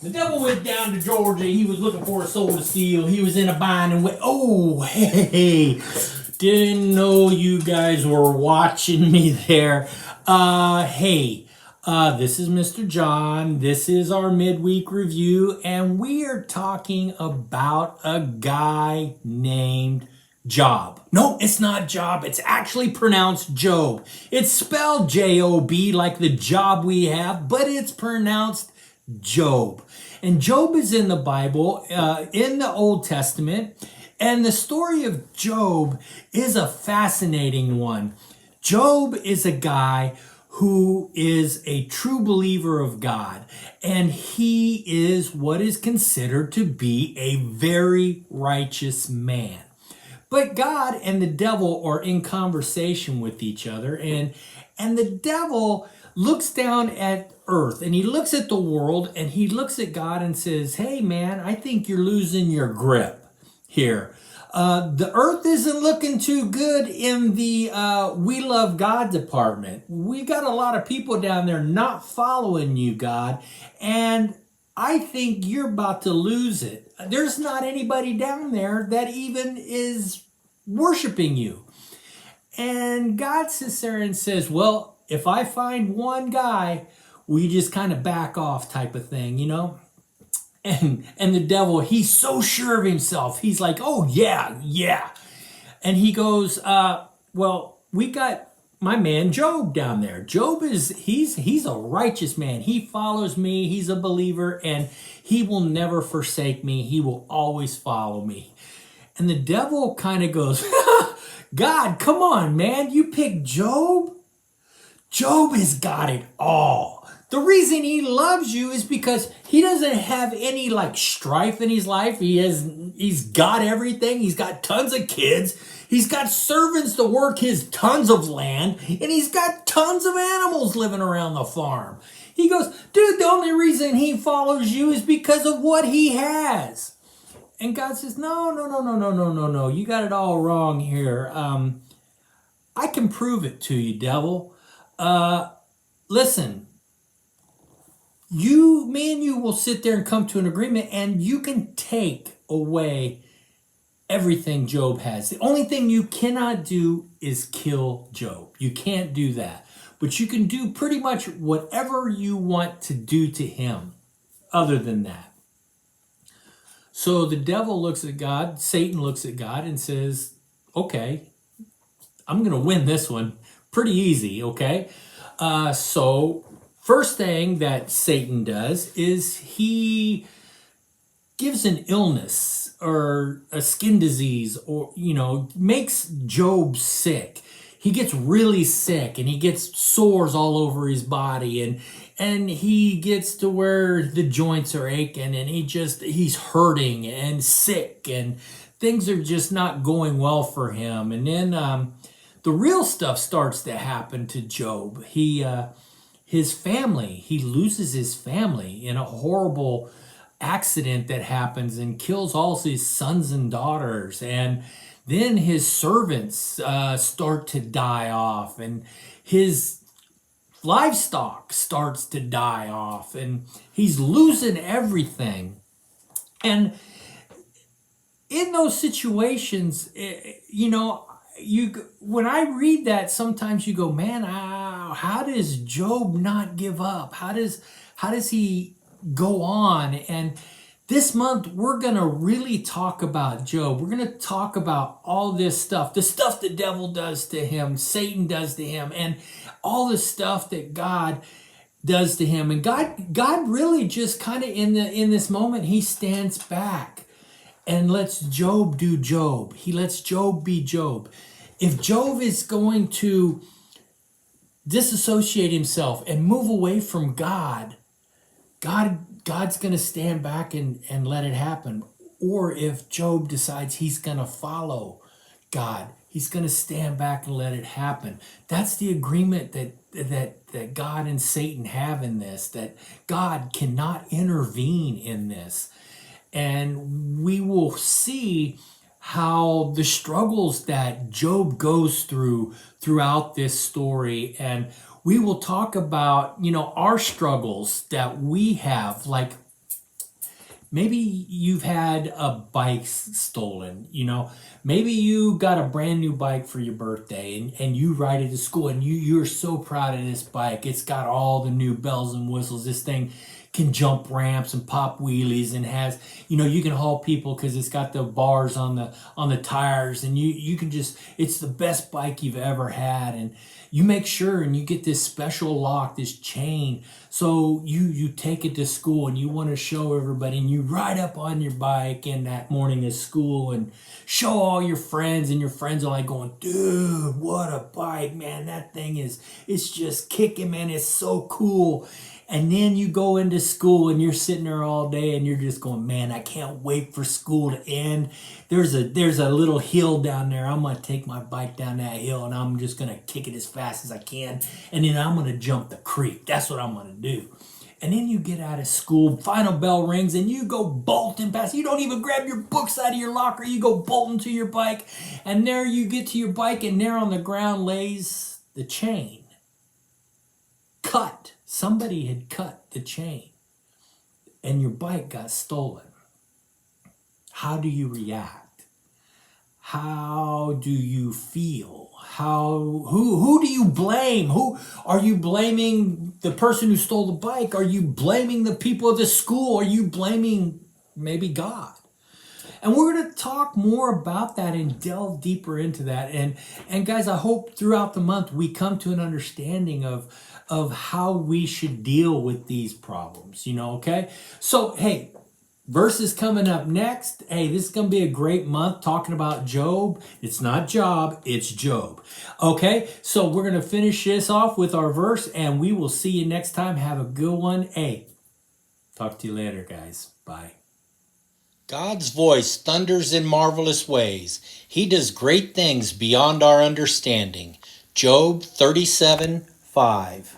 The devil went down to Georgia. He was looking for a soul to steal. He was in a bind and went, oh, hey, didn't know you guys were watching me there. This is Mr. John. This is our midweek review, and we are talking about a guy named Job. No, it's not Job. It's actually pronounced Job. It's spelled J-O-B like the job we have, but it's pronounced Job. And Job is in the Bible, in the Old Testament, and the story of Job is a fascinating one. Job is a guy who is a true believer of God, and he is what is considered to be a very righteous man. But God and the devil are in conversation with each other, and the devil looks down at earth and he looks at the world and he looks at God and says, hey man, I think you're losing your grip here. The earth isn't looking too good in the we love God department. We got a lot of people down there not following you, God, and I think you're about to lose it. There's not anybody down there that even is worshiping you. And God sits there and says, well, if I find one guy, we just kind of back off type of thing, you know? And the devil, he's so sure of himself. He's like, oh, yeah. And he goes, well, we got my man Job down there. Job he's a righteous man. He follows me. He's a believer, and he will never forsake me. He will always follow me. And the devil kind of goes, God, come on, man. You picked Job? Job has got it all. The reason he loves you is because he doesn't have any like strife in his life. He's got everything. He's got tons of kids. He's got servants to work his tons of land, and he's got tons of animals living around the farm. He goes, dude, the only reason he follows you is because of what he has. And God says, no. You got it all wrong here. I can prove it to you, devil. Listen, me and you will sit there and come to an agreement, and you can take away everything Job has. The only thing you cannot do is kill Job. You can't do that. But you can do pretty much whatever you want to do to him other than that. So the devil looks at God, Satan looks at God and says, okay, I'm going to win this one pretty easy, okay? So first thing that Satan does is he gives an illness or a skin disease, or, makes Job sick. He gets really sick and he gets sores all over his body, and he gets to where the joints are aching, and he's hurting and sick, and things are just not going well for him. And then the real stuff starts to happen to Job. He loses his family in a horrible accident that happens and kills all his sons and daughters. And then his servants start to die off, and his livestock starts to die off, and he's losing everything. And in those situations, when I read that, sometimes you go, man, how does Job not give up? How does he go on? And this month, we're going to really talk about Job. We're going to talk about all this stuff, the stuff the devil does to him, Satan does to him, and all the stuff that God does to him. And God really just kind of in this moment, he stands back and lets Job do Job. He lets Job be Job. If Job is going to disassociate himself and move away from God's going to stand back and let it happen. Or if Job decides he's going to follow God, he's going to stand back and let it happen. That's the agreement that God and Satan have in this, that God cannot intervene in this. And we will see how the struggles that Job goes throughout this story, and we will talk about, our struggles that we have, like maybe you've had a bike stolen, maybe you got a brand new bike for your birthday, and you ride it to school, and you're so proud of this bike. It's got all the new bells and whistles. This thing can jump ramps and pop wheelies, and has, you can haul people because it's got the bars on the tires, and you can just, it's the best bike you've ever had. And you make sure and you get this special lock, this chain, so you take it to school, and you want to show everybody, and you ride up on your bike in that morning at school and show all your friends, and your friends are like going, dude, what a bike, man. That thing it's just kicking, man. It's so cool. And then you go into school, and you're sitting there all day, and you're just going, man, I can't wait for school to end. There's a little hill down there. I'm going to take my bike down that hill, and I'm just going to kick it as fast as I can. And then I'm going to jump the creek. That's what I'm going to do. And then you get out of school, final bell rings, and you go bolting past. You don't even grab your books out of your locker. You go bolting to your bike. And there you get to your bike, and there on the ground lays the chain. Cut. Somebody had cut the chain, and your bike got stolen. How do you react? How do you feel? Who do you blame? Who are you blaming? The person who stole the bike? Are you blaming the people of the school? Are you blaming maybe God? And we're going to talk more about that and delve deeper into that. And guys, I hope throughout the month we come to an understanding of how we should deal with these problems, okay? So, hey, verses coming up next. Hey, this is going to be a great month talking about Job. It's not Job, it's Job. Okay, so we're going to finish this off with our verse, and we will see you next time. Have a good one. Hey, talk to you later, guys. Bye. God's voice thunders in marvelous ways. He does great things beyond our understanding. Job 37:5.